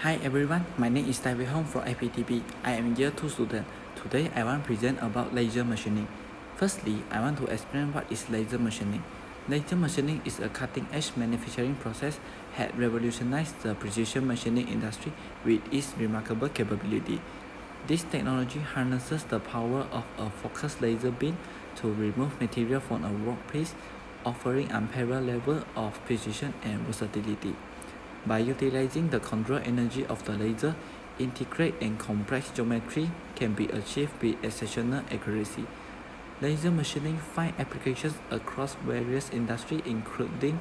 Hi everyone, my name is Tai Wei Hong from IPTB. I am year 2 student. Today I want to present about laser machining. Firstly, I want to explain what is laser machining. Laser machining is a cutting-edge manufacturing process that revolutionized the precision machining industry with its remarkable capability. This technology harnesses the power of a focused laser beam to remove material from a workpiece, offering unparalleled level of precision and versatility. By utilizing the control energy of the laser, intricate and complex geometry can be achieved with exceptional accuracy. Laser machining finds applications across various industries including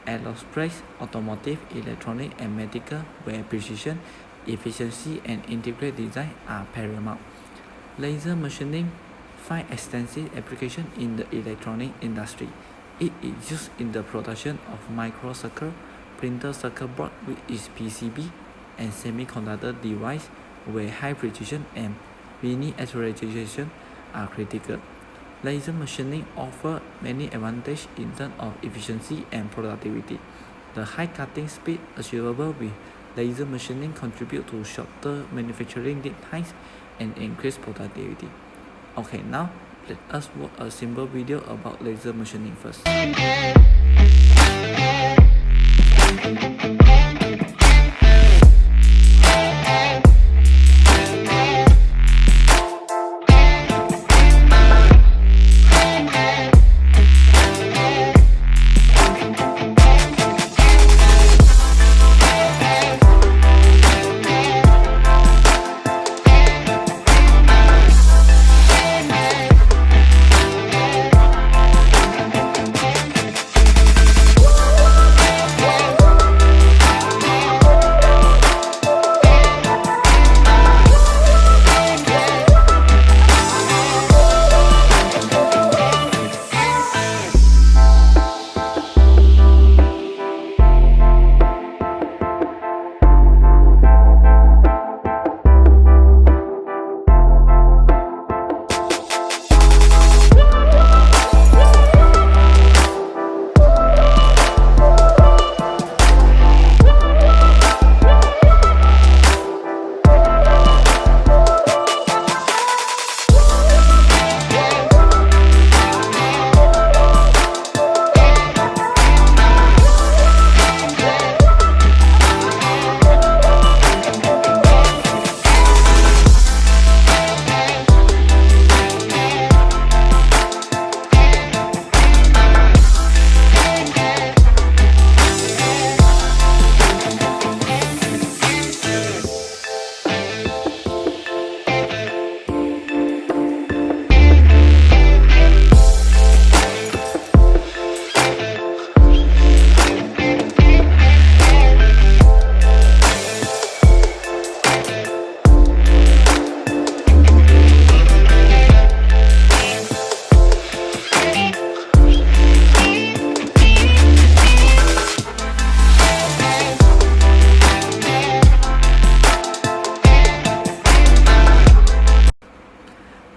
aerospace, automotive, electronic, and medical, where precision, efficiency, and integrated design are paramount. Laser machining finds extensive application in the electronic industry. It is used in the production of microcircuit, printed circuit board with its PCB, and semiconductor device where high precision and miniaturization are critical. Laser machining offers many advantages in terms of efficiency and productivity. The high cutting speed achievable with laser machining contributes to shorter manufacturing lead times and increased productivity. Okay, now let us watch a simple video about laser machining first.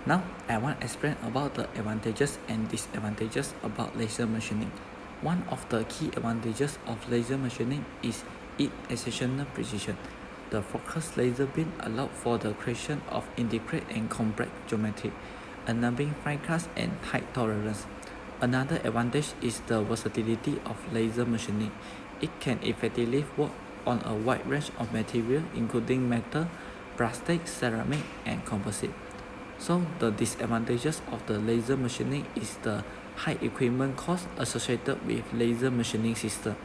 Now, I want to explain about the advantages and disadvantages about laser machining. One of the key advantages of laser machining is its exceptional precision. The focused laser beam allows for the creation of intricate and complex geometry, enabling fine cuts and tight tolerance. Another advantage is the versatility of laser machining. It can effectively work on a wide range of materials including metal, plastic, ceramic, and composite. So the disadvantages of the laser machining is the high equipment cost associated with laser machining system.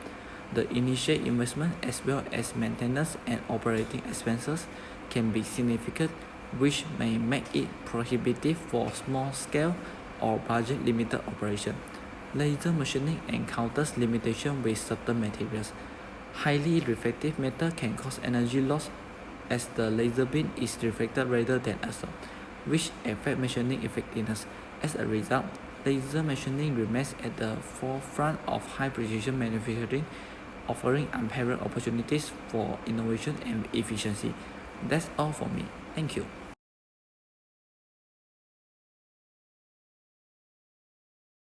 The initial investment as well as maintenance and operating expenses can be significant, which may make it prohibitive for small-scale or budget-limited operation. Laser machining encounters limitations with certain materials. Highly reflective metal can cause energy loss as the laser beam is reflected rather than absorbed, which affect machining effectiveness. As a result, laser machining remains at the forefront of high-precision manufacturing, offering unparalleled opportunities for innovation and efficiency. That's all for me. Thank you.